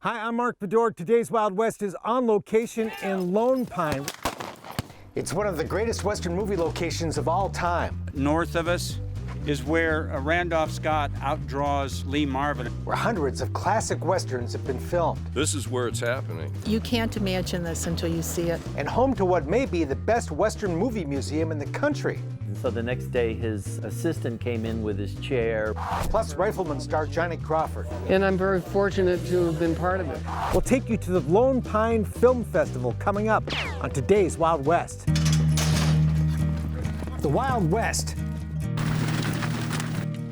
Hi, I'm Mark Bedore. Today's Wild West is on location in Lone Pine. It's one of the greatest Western movie locations of all time. North of us is where Randolph Scott outdraws Lee Marvin. Where hundreds of classic Westerns have been filmed. This is where it's happening. You can't imagine this until you see it. And home to what may be the best Western movie museum in the country. So the next day, his assistant came in with his chair. Plus Rifleman star Johnny Crawford. And I'm very fortunate to have been part of it. We'll take you to the Lone Pine Film Festival coming up on today's Wild West. The Wild West.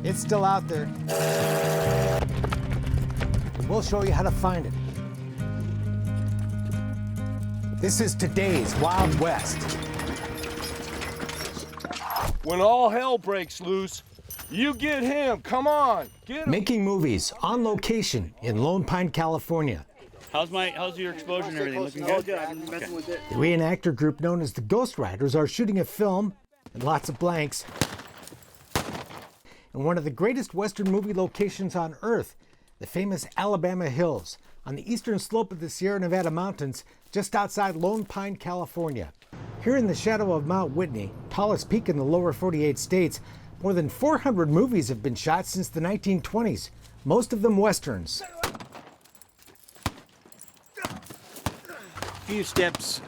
It's still out there. We'll show you how to find it. This is today's Wild West. When all hell breaks loose, you get him. Come on, get him. Making movies on location in Lone Pine, California. How's your exposure and everything? Looking good? Good. I've been messing with it. The reenactor group known as the Ghost Riders are shooting a film, and lots of blanks, in one of the greatest Western movie locations on Earth, the famous Alabama Hills, on the eastern slope of the Sierra Nevada mountains, just outside Lone Pine, California. Here in the shadow of Mount Whitney, tallest peak in the lower 48 states, more than 400 movies have been shot since the 1920s, most of them Westerns. A few steps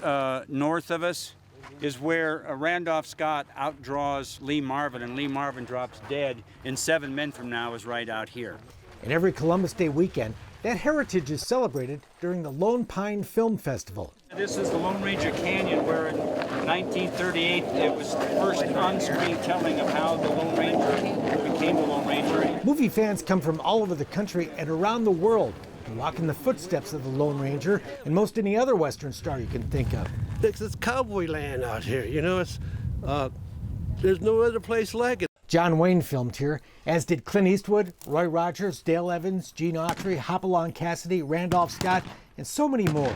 north of us is where Randolph Scott outdraws Lee Marvin, and Lee Marvin drops dead, and 7 men from now is right out here. And every Columbus Day weekend, that heritage is celebrated during the Lone Pine Film Festival. This is the Lone Ranger Canyon, where in 1938 it was the first on-screen telling of how the Lone Ranger became the Lone Ranger. Movie fans come from all over the country and around the world to walk in the footsteps of the Lone Ranger and most any other Western star you can think of. It's cowboy land out here, you know. There's no other place like it. John Wayne filmed here, as did Clint Eastwood, Roy Rogers, Dale Evans, Gene Autry, Hopalong Cassidy, Randolph Scott, and so many more.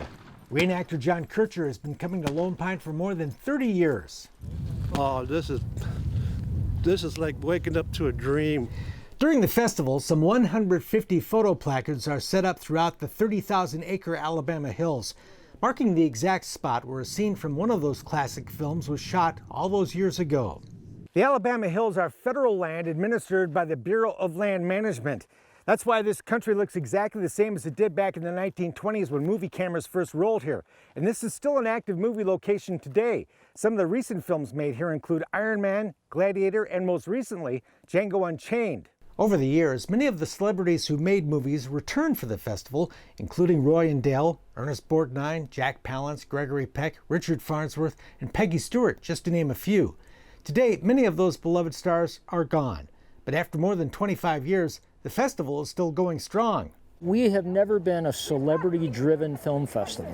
Reenactor John Kircher has been coming to Lone Pine for more than 30 years. Oh, this is like waking up to a dream. During the festival, some 150 photo placards are set up throughout the 30,000-acre Alabama Hills, marking the exact spot where a scene from one of those classic films was shot all those years ago. The Alabama Hills are federal land administered by the Bureau of Land Management. That's why this country looks exactly the same as it did back in the 1920s when movie cameras first rolled here. And this is still an active movie location today. Some of the recent films made here include Iron Man, Gladiator, and most recently, Django Unchained. Over the years, many of the celebrities who made movies returned for the festival, including Roy and Dale, Ernest Borgnine, Jack Palance, Gregory Peck, Richard Farnsworth, and Peggy Stewart, just to name a few. Today, many of those beloved stars are gone. But after more than 25 years, the festival is still going strong. We have never been a celebrity-driven film festival.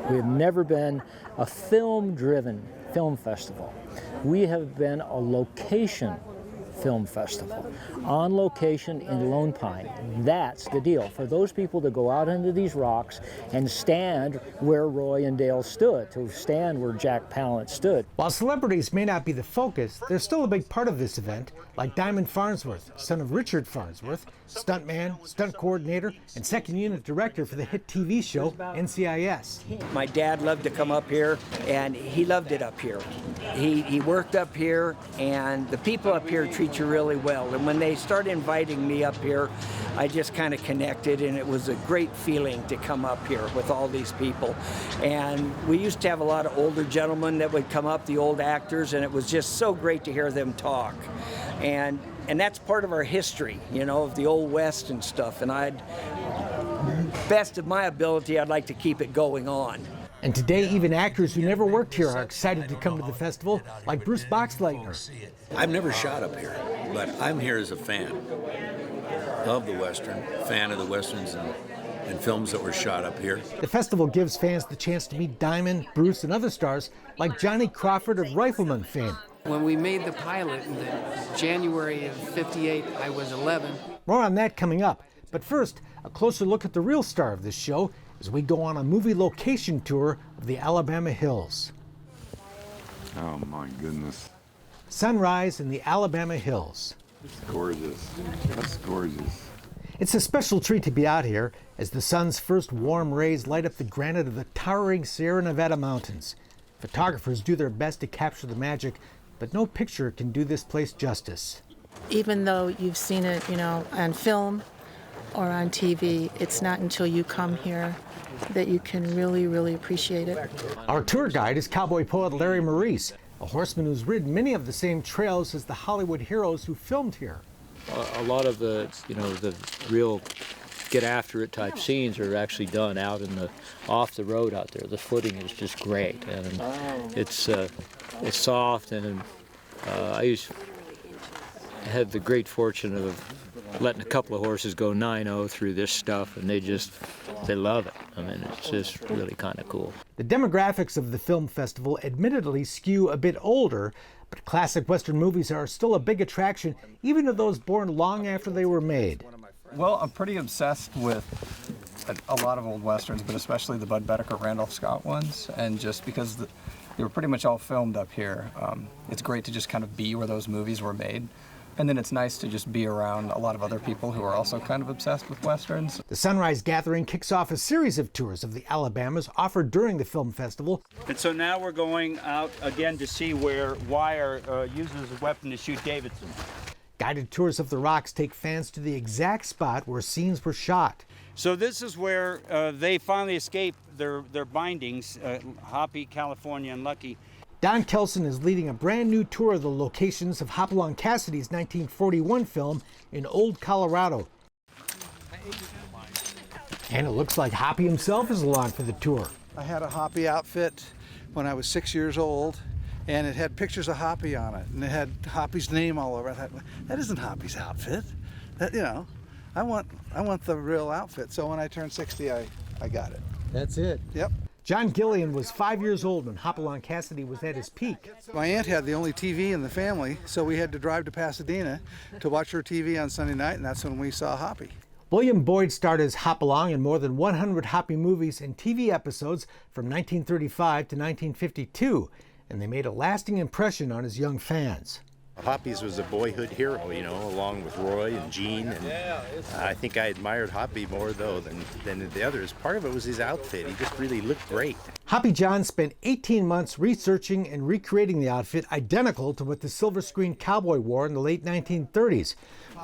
We have never been a film-driven film festival. We have been a location film festival, on location in Lone Pine. That's the deal. For those people to go out into these rocks and stand where Roy and Dale stood, to stand where Jack Palance stood. While celebrities may not be the focus, they're still a big part of this event, like Diamond Farnsworth, son of Richard Farnsworth, stuntman, stunt coordinator, and second unit director for the hit TV show NCIS. My dad loved to come up here, and he loved it up here. He worked up here, and the people up here treat you really well. And when they started inviting me up here, I just kind of connected, and it was a great feeling to come up here with all these people. And we used to have a lot of older gentlemen that would come up, the old actors, and it was just so great to hear them talk. And that's part of our history, you know, of the old West and stuff. And best of my ability, I'd like to keep it going on. And today, even actors who never worked here are excited to come to the festival, like Bruce Boxleitner. I've never shot up here, but I'm here as a fan of the Western, fan of the Westerns and films that were shot up here. The festival gives fans the chance to meet Diamond, Bruce, and other stars like Johnny Crawford of Rifleman fame. When we made the pilot in January of '58, I was 11. More on that coming up. But first, a closer look at the real star of this show as we go on a movie location tour of the Alabama Hills. Oh my goodness. Sunrise in the Alabama Hills. It's gorgeous. That's gorgeous. It's a special treat to be out here as the sun's first warm rays light up the granite of the towering Sierra Nevada mountains. Photographers do their best to capture the magic, but no picture can do this place justice. Even though you've seen it, on film or on TV, it's not until you come here that you can really, really appreciate it. Our tour guide is cowboy poet Larry Maurice, a horseman who's ridden many of the same trails as the Hollywood heroes who filmed here. A lot of the real get after it type scenes are actually done out in the off the road out there. The footing is just great, and it's soft, and I had the great fortune of letting a couple of horses go 9-0 through this stuff, and they love it. I mean, it's just really kind of cool. The demographics of the film festival admittedly skew a bit older, but classic Western movies are still a big attraction, even to those born long after they were made. Well, I'm pretty obsessed with a lot of old Westerns, but especially the Bud Bedecker, Randolph Scott ones, and just because they were pretty much all filmed up here, it's great to just kind of be where those movies were made. And then it's nice to just be around a lot of other people who are also kind of obsessed with Westerns. The Sunrise Gathering kicks off a series of tours of the Alabamas offered during the film festival. And so now we're going out again to see where Wire uses a weapon to shoot Davidson. Guided tours of the rocks take fans to the exact spot where scenes were shot. So this is where they finally escaped their bindings, Hoppy, California, and Lucky. Don Kelson is leading a brand new tour of the locations of Hopalong Cassidy's 1941 film in Old Colorado. And it looks like Hoppy himself is along for the tour. I had a Hoppy outfit when I was 6 years old, and it had pictures of Hoppy on it, and it had Hoppy's name all over it. I thought, that isn't Hoppy's outfit. That, I want the real outfit. So when I turned 60, I got it. That's it. Yep. John Gillian was 5 years old when Hopalong Cassidy was at his peak. My aunt had the only TV in the family, so we had to drive to Pasadena to watch her TV on Sunday night, and that's when we saw Hoppy. William Boyd starred as Hopalong in more than 100 Hoppy movies and TV episodes from 1935 to 1952, and they made a lasting impression on his young fans. Hoppy's was a boyhood hero, along with Roy and Gene, and I think I admired Hoppy more, though, than the others. Part of it was his outfit. He just really looked great. Hoppy John spent 18 months researching and recreating the outfit identical to what the silver screen cowboy wore in the late 1930s,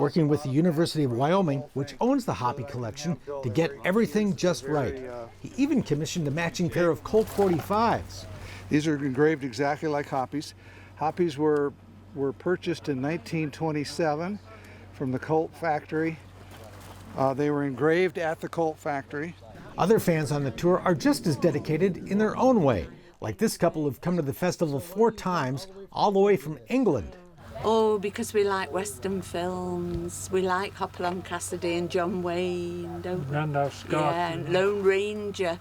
working with the University of Wyoming, which owns the Hoppy collection, to get everything just right. He even commissioned a matching pair of Colt 45s. These are engraved exactly like Hoppy's. Hoppy's were purchased in 1927 from the Colt factory. They were engraved at the Colt factory. Other fans on the tour are just as dedicated in their own way, like this couple who've come to the festival 4 times, all the way from England. Oh, because we like Western films. We like Hopalong Cassidy and John Wayne, don't we? Randolph Scott. Yeah, and Lone Ranger.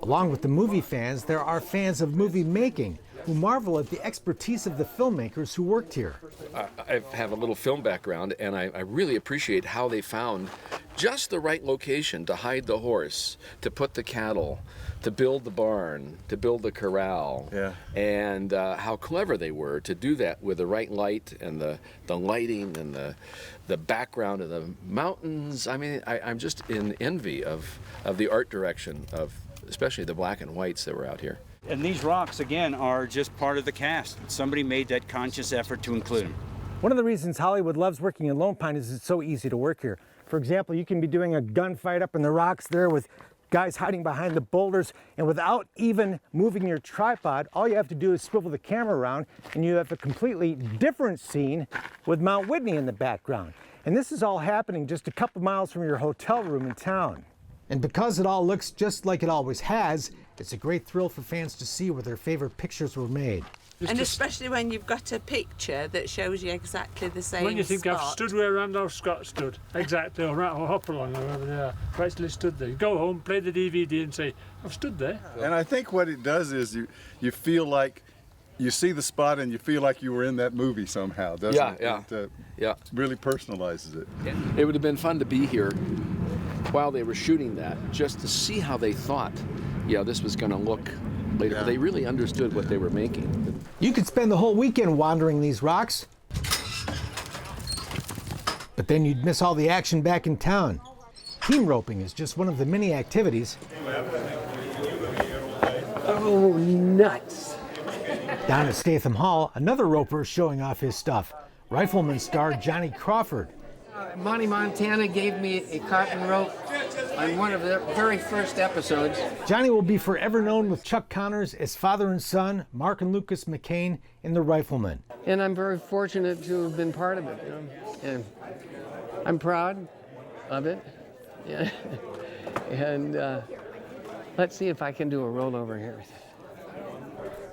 Along with the movie fans, there are fans of movie making who marvel at the expertise of the filmmakers who worked here. I have a little film background, and I really appreciate how they found just the right location to hide the horse, to put the cattle, to build the barn, to build the corral, and how clever they were to do that with the right light and the lighting and the background of the mountains. I mean, I'm just in envy of the art direction of especially the black and whites that were out here. And these rocks, again, are just part of the cast. Somebody made that conscious effort to include them. One of the reasons Hollywood loves working in Lone Pine is it's so easy to work here. For example, you can be doing a gunfight up in the rocks there with guys hiding behind the boulders, and without even moving your tripod, all you have to do is swivel the camera around and you have a completely different scene with Mount Whitney in the background. And this is all happening just a couple miles from your hotel room in town. And because it all looks just like it always has, it's a great thrill for fans to see where their favorite pictures were made. And especially when you've got a picture that shows you exactly the same When you think spot. I've stood where Randolph Scott stood, exactly, or Hopalong, or wherever they are, actually stood there. You go home, play the DVD and say, I've stood there. And I think what it does is you feel like you see the spot and you feel like you were in that movie somehow, doesn't it? Yeah. It really personalizes it. It would have been fun to be here while they were shooting that, just to see how they thought, this was going to look later. Yeah. They really understood what they were making. You could spend the whole weekend wandering these rocks, but then you'd miss all the action back in town. Team roping is just one of the many activities. Oh, nuts. Down at Statham Hall, another roper is showing off his stuff. Rifleman star Johnny Crawford. Monty Montana gave me a cotton rope on one of their very first episodes. Johnny will be forever known with Chuck Connors as father and son, Mark and Lucas McCain in The Rifleman. And I'm very fortunate to have been part of it. You know? And I'm proud of it. Yeah. And let's see if I can do a rollover here.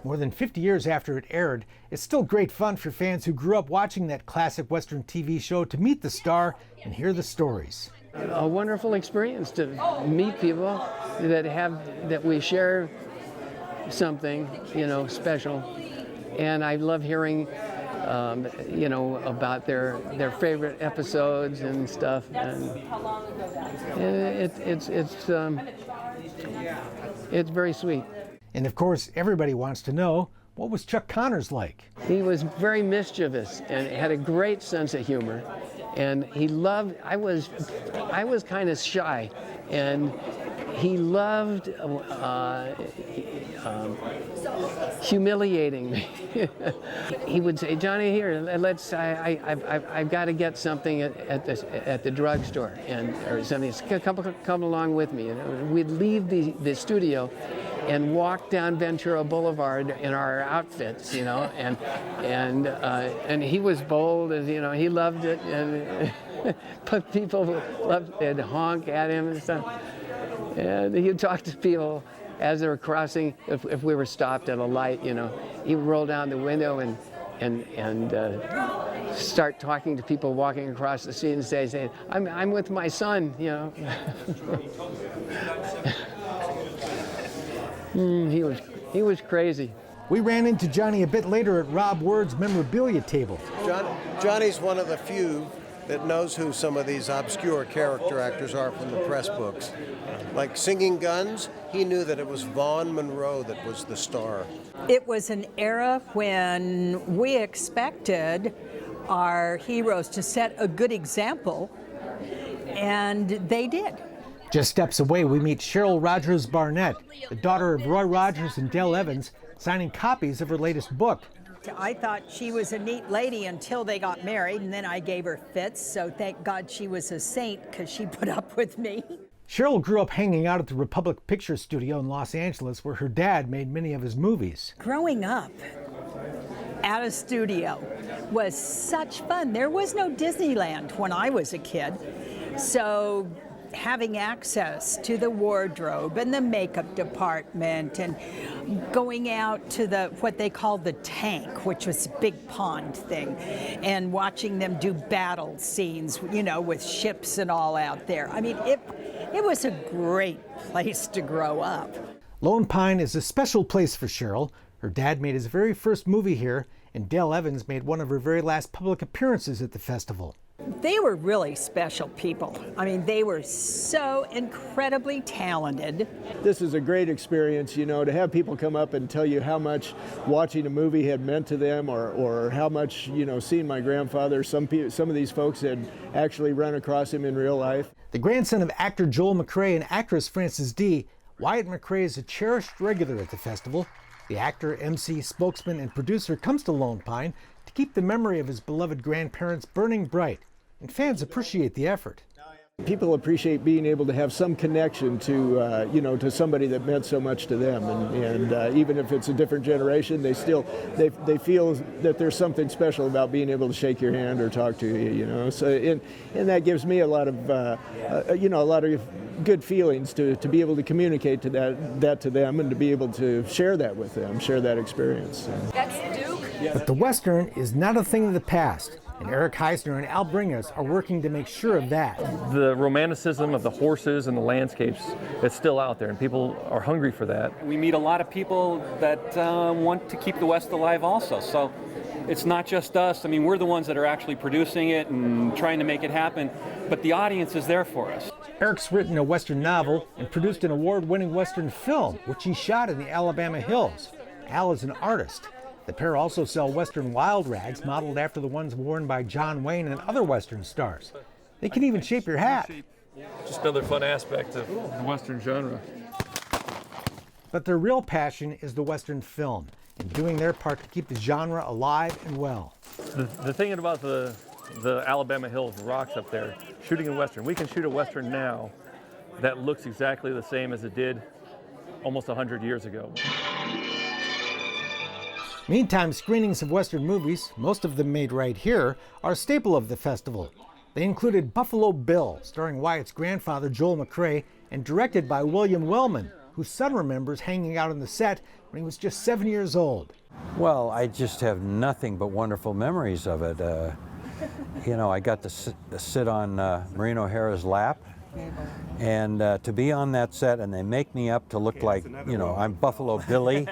More than 50 years after it aired, it's still great fun for fans who grew up watching that classic Western TV show to meet the star and hear the stories. A wonderful experience to meet people that we share something, you know, special. And I love hearing, you know, about their favorite episodes and stuff. And it's very sweet. And of course, everybody wants to know, what was Chuck Connors like? He was very mischievous and had a great sense of humor. And he loved, I was kind of shy, and he loved humiliating me. He would say, "Johnny, here, I've got to get something at the drugstore, or something. Come along with me." And we'd leave the studio and walk down Ventura Boulevard in our outfits, you know, and he was bold, as you know, he loved it, and but people loved it, honk at him and stuff. And he'd talk to people as they were crossing. If we were stopped at a light, you know, he'd roll down the window and start talking to people walking across the street and saying, I'm with my son, you know. He was crazy. We ran into Johnny a bit later at Rob Word's memorabilia table. Johnny's one of the few that knows who some of these obscure character actors are from the press books. Like Singing Guns, he knew that it was Vaughn Monroe that was the star. It was an era when we expected our heroes to set a good example, and they did. Just steps away, we meet Cheryl Rogers Barnett, the daughter of Roy Rogers and Dell Evans, signing copies of her latest book. I thought she was a neat lady until they got married, and then I gave her fits, so thank God she was a saint because she put up with me. Cheryl grew up hanging out at the Republic Picture Studio in Los Angeles, where her dad made many of his movies. Growing up at a studio was such fun. There was no Disneyland when I was a kid, so having access to the wardrobe and the makeup department and going out to what they called the tank, which was a big pond thing, and watching them do battle scenes, you know, with ships and all out there. I mean, it was a great place to grow up. Lone Pine is a special place for Cheryl. Her dad made his very first movie here, and Dell Evans made one of her very last public appearances at the festival. They were really special people. I mean, they were so incredibly talented. This is a great experience, you know, to have people come up and tell you how much watching a movie had meant to them, or how much, you know, seeing my grandfather. Some of these folks had actually run across him in real life. The grandson of actor Joel McCrea and actress Frances Dee, Wyatt McCrea is a cherished regular at the festival. The actor, MC, spokesman, and producer comes to Lone Pine to keep the memory of his beloved grandparents burning bright, and fans appreciate the effort. People appreciate being able to have some connection to, you know, to somebody that meant so much to them, and even if it's a different generation, they feel that there's something special about being able to shake your hand or talk to you, you know. So and that gives me a lot of, you know, a lot of good feelings to be able to communicate to that to them, and to be able to share that with them, share that experience. That's Duke. But the Western is not a thing of the past, and Eric Heisner and Al Bringas are working to make sure of that. The romanticism of the horses and the landscapes is still out there, and people are hungry for that. We meet a lot of people that want to keep the West alive also, so it's not just us. I mean, we're the ones that are actually producing it and trying to make it happen, but the audience is there for us. Eric's written a Western novel and produced an award-winning Western film, which he shot in the Alabama hills. Al is an artist. The pair also sell Western wild rags modeled after the ones worn by John Wayne and other Western stars. They can even shape your hat. Just another fun aspect of the Western genre. But their real passion is the Western film and doing their part to keep the genre alive and well. The thing about the Alabama Hills rocks up there, shooting a Western, we can shoot a Western now that looks exactly the same as it did almost 100 years ago. Meantime, screenings of Western movies, most of them made right here, are a staple of the festival. They included Buffalo Bill, starring Wyatt's grandfather Joel McCrea, and directed by William Wellman, whose son remembers hanging out on the set when he was just 7 years old. Well, I just have nothing but wonderful memories of it. You know, I got to sit on Maureen O'Hara's lap, and to be on that set, and they make me up to look like, you know, I'm Buffalo Billy.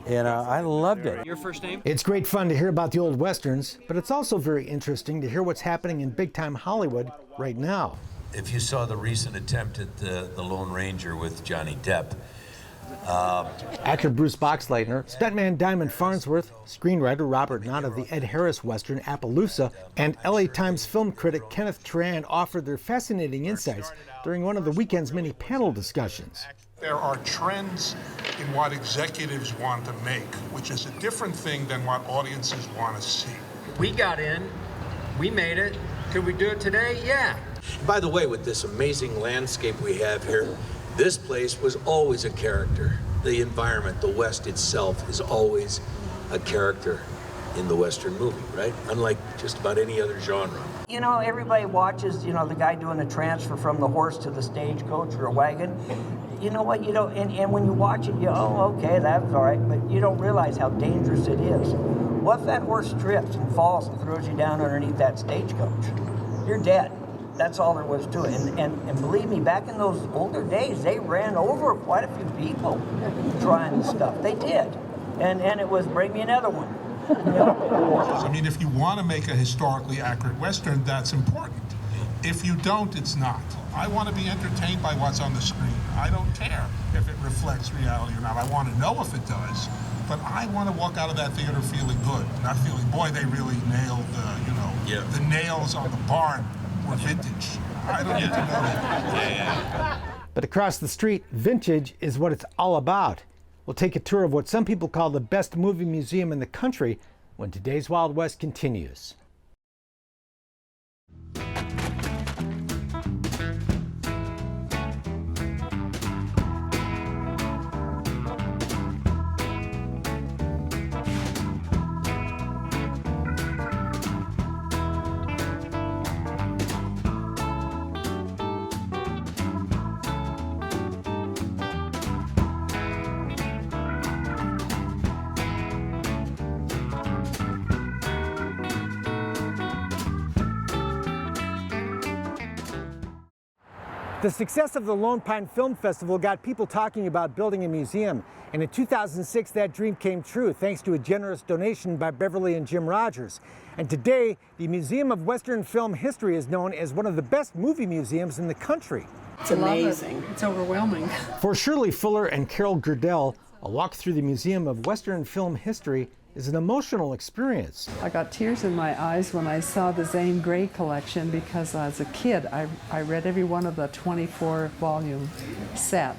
And I loved it. Your first name? It's great fun to hear about the old Westerns, but it's also very interesting to hear what's happening in big-time Hollywood right now. If you saw the recent attempt at the Lone Ranger with Johnny Depp. Actor Bruce Boxleitner, stuntman Diamond Farnsworth, screenwriter Robert Knott of the Ed Harris Western Appaloosa, and LA Times film critic Kenneth Turan offered their fascinating insights during one of the weekend's many panel discussions. There are trends in what executives want to make, which is a different thing than what audiences want to see. We got in, we made it. Could we do it today? Yeah. By the way, with this amazing landscape we have here, this place was always a character. The environment, the West itself, is always a character in the Western movie, right? Unlike just about any other genre. You know, everybody watches, you know, the guy doing the transfer from the horse to the stagecoach or a wagon. You know what, you don't, and when you watch it, you okay, that's all right, but you don't realize how dangerous it is. What if that horse trips and falls and throws you down underneath that stagecoach? You're dead. That's all there was to it. And believe me, back in those older days, they ran over quite a few people trying this stuff. They did. And it was, bring me another one. I mean, if you want to make a historically accurate Western, that's important. If you don't, it's not. I want to be entertained by what's on the screen. I don't care if it reflects reality or not. I want to know if it does, but I want to walk out of that theater feeling good, not feeling, boy, they really nailed the nails on the barn were vintage. I don't need to know that. But across the street, vintage is what it's all about. We'll take a tour of what some people call the best movie museum in the country when today's Wild West continues. The success of the Lone Pine Film Festival got people talking about building a museum, and in 2006 that dream came true thanks to a generous donation by Beverly and Jim Rogers. And today, the Museum of Western Film History is known as one of the best movie museums in the country. It's amazing. It's overwhelming. For Shirley Fuller and Carol Gerdell, a walk through the Museum of Western Film History is an emotional experience. I got tears in my eyes when I saw the Zane Grey collection because as a kid I read every one of the 24-volume set.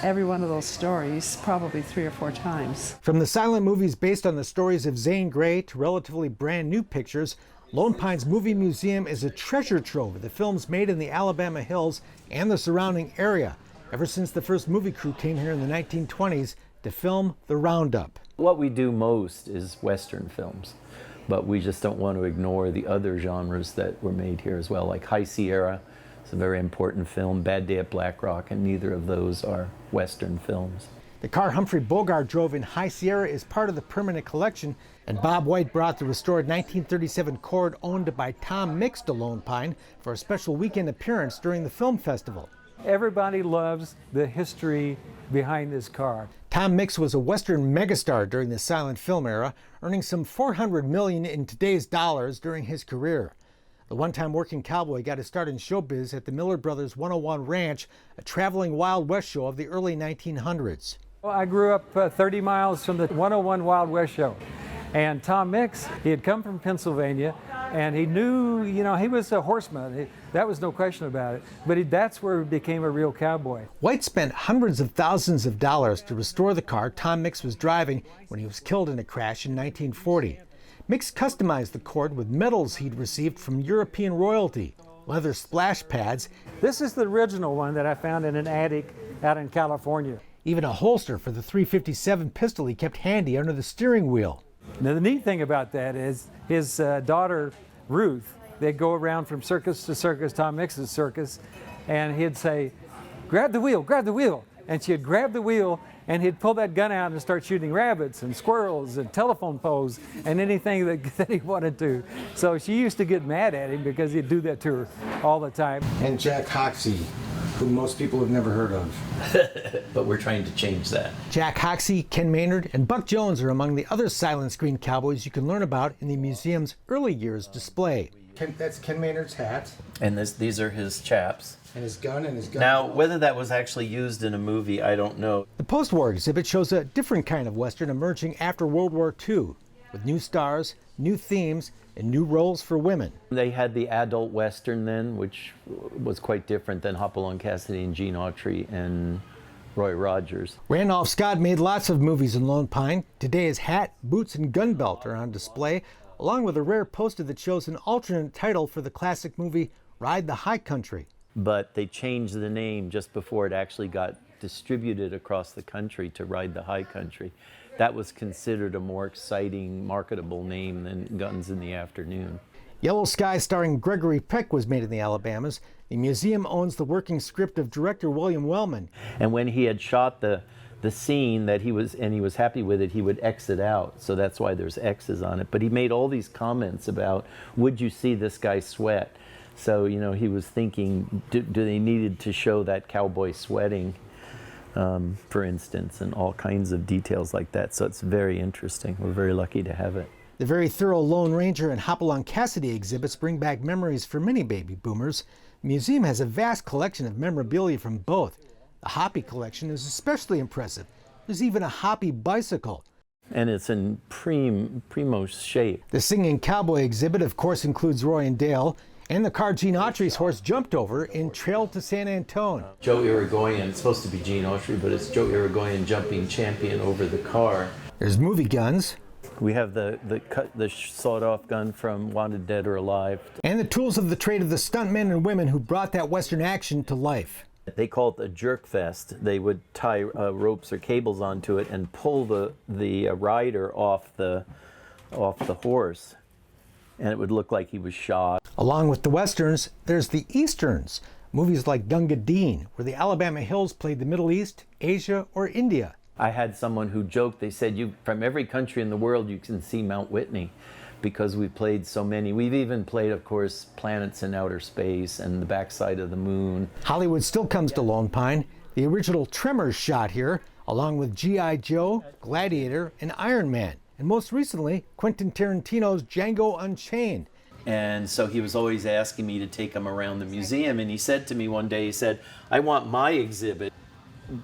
Every one of those stories probably 3 or 4 times. From the silent movies based on the stories of Zane Grey to relatively brand new pictures, Lone Pine's Movie Museum is a treasure trove of the films made in the Alabama Hills and the surrounding area, ever since the first movie crew came here in the 1920s to film The Roundup. What we do most is Western films, but we just don't want to ignore the other genres that were made here as well, like High Sierra. It's a very important film, Bad Day at Black Rock, and neither of those are Western films. The car Humphrey Bogart drove in High Sierra is part of the permanent collection, and Bob White brought the restored 1937 Cord owned by Tom Mix to Lone Pine for a special weekend appearance during the film festival. Everybody loves the history behind this car. Tom Mix was a Western megastar during the silent film era, earning some $400 million in today's dollars during his career. The one-time working cowboy got his start in showbiz at the Miller Brothers 101 Ranch, a traveling Wild West show of the early 1900s. Well, I grew up 30 miles from the 101 Wild West show. And Tom Mix, he had come from Pennsylvania, and he knew, you know, he was a horseman. That was no question about it. But that's where he became a real cowboy. White spent hundreds of thousands of dollars to restore the car Tom Mix was driving when he was killed in a crash in 1940. Mix customized the cord with medals he'd received from European royalty, leather splash pads. This is the original one that I found in an attic out in California. Even a holster for the .357 pistol he kept handy under the steering wheel. Now the neat thing about that is his daughter Ruth, they'd go around from circus to circus, Tom Mix's circus, and he'd say, grab the wheel, and she'd grab the wheel and he'd pull that gun out and start shooting rabbits and squirrels and telephone poles and anything that he wanted to. So she used to get mad at him because he'd do that to her all the time. And Jack Hoxsey, who most people have never heard of. But we're trying to change that. Jack Hoxsey, Ken Maynard, and Buck Jones are among the other silent screen cowboys you can learn about in the museum's early years display. That's Ken Maynard's hat. And these are his chaps. And his gun and his gun. Now, whether that was actually used in a movie, I don't know. The post-war exhibit shows a different kind of Western emerging after World War II, with new stars, new themes, and new roles for women. They had the adult Western then, which was quite different than Hopalong Cassidy and Gene Autry and Roy Rogers. Randolph Scott made lots of movies in Lone Pine. Today his hat, boots, and gun belt are on display, along with a rare poster that shows an alternate title for the classic movie Ride the High Country. But they changed the name just before it actually got distributed across the country to Ride the High Country. That was considered a more exciting, marketable name than Guns in the Afternoon. Yellow Sky, starring Gregory Peck, was made in the Alabamas. The museum owns the working script of director William Wellman. And when he had shot the scene that he was happy with it, he would exit out. So that's why there's X's on it. But he made all these comments about, would you see this guy sweat? So, you know, he was thinking, do they needed to show that cowboy sweating, for instance, and all kinds of details like that. So it's very interesting. We're very lucky to have it. The very thorough Lone Ranger and Hopalong Cassidy exhibits bring back memories for many baby boomers. The museum has a vast collection of memorabilia from both. The Hoppy collection is especially impressive. There's even a Hoppy bicycle. And it's in primo shape. The Singing Cowboy exhibit, of course, includes Roy and Dale, and the car Gene Autry's horse jumped over in Trail to San Antone. Joe Irigoyen, it's supposed to be Gene Autry, but it's Joe Irigoyen jumping champion over the car. There's movie guns. We have the sawed-off gun from Wanted Dead or Alive. And the tools of the trade of the stuntmen and women who brought that Western action to life. They call it a jerk vest. They would tie ropes or cables onto it and pull the rider off the horse, and it would look like he was shot. Along with the Westerns, there's the Easterns. Movies like Gunga Din, where the Alabama Hills played the Middle East, Asia, or India. I had someone who joked, they said, from every country in the world you can see Mount Whitney, because we played so many. We've even played, of course, Planets in Outer Space and The Backside of the Moon. Hollywood still comes to Lone Pine. The original Tremors shot here, along with G.I. Joe, Gladiator, and Iron Man. And most recently, Quentin Tarantino's Django Unchained. And so he was always asking me to take him around the museum. And he said to me one day, he said, I want my exhibit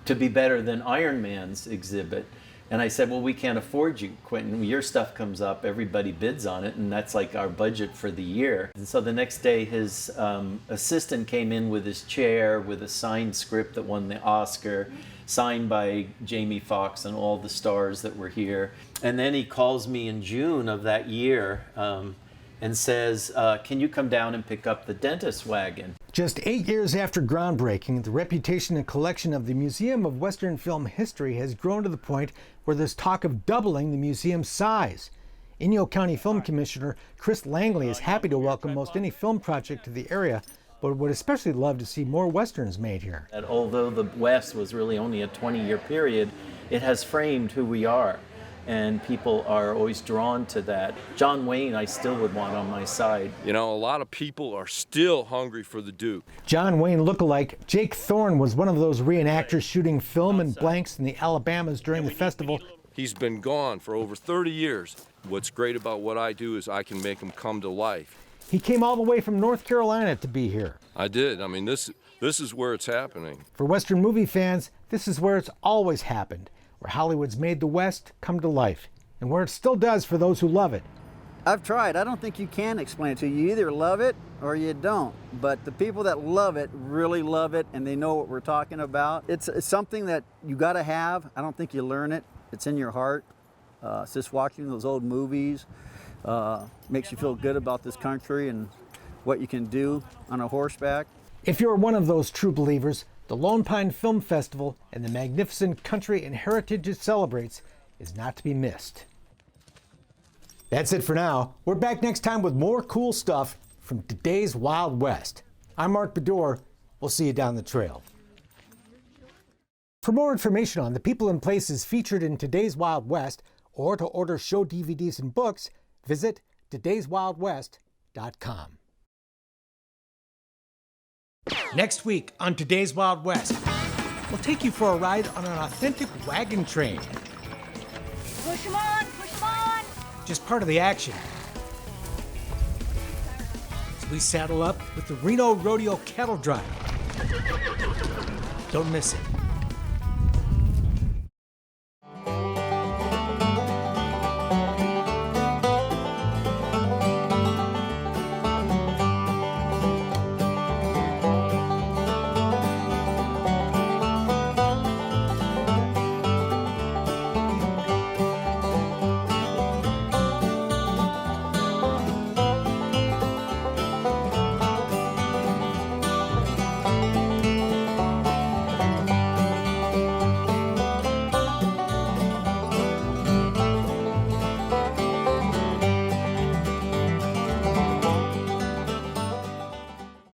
to be better than Iron Man's exhibit. And I said, well, we can't afford you, Quentin. Your stuff comes up, everybody bids on it, and that's like our budget for the year. And so the next day, his assistant came in with his chair with a signed script that won the Oscar, signed by Jamie Foxx and all the stars that were here. And then he calls me in June of that year and says, can you come down and pick up the dentist wagon? Just 8 years after groundbreaking, the reputation and collection of the Museum of Western Film History has grown to the point where there's talk of doubling the museum's size. Inyo County Film Commissioner Chris Langley is happy to welcome most any film project to the area, but would especially love to see more Westerns made here. And although the West was really only a 20-year period, it has framed who we are. And people are always drawn to that. John Wayne, I still would want on my side. You know, a lot of people are still hungry for the Duke. John Wayne lookalike Jake Thorne was one of those reenactors shooting film and blanks in the Alabamas during the festival. He's been gone for over 30 years. What's great about what I do is I can make them come to life. He came all the way from North Carolina to be here. I did. I mean, this is where it's happening. For Western movie fans, this is where it's always happened. where Hollywood's made the West come to life, and where it still does for those who love it. I've tried. I don't think you can explain it to you. You either love it or you don't. But the people that love it really love it, and they know what we're talking about. It's something that you got to have. I don't think you learn it. It's in your heart. It's just watching those old movies. Makes you feel good about this country and what you can do on a horseback. If you're one of those true believers, the Lone Pine Film Festival and the magnificent country and heritage it celebrates is not to be missed. That's it for now. We're back next time with more cool stuff from today's Wild West. I'm Mark Bedore. We'll see you down the trail. For more information on the people and places featured in today's Wild West, or to order show DVDs and books, visit todayswildwest.com. Next week on Today's Wild West, we'll take you for a ride on an authentic wagon train. Push 'em on, push 'em on! Just part of the action. As we saddle up with the Reno Rodeo Cattle Drive. Don't miss it.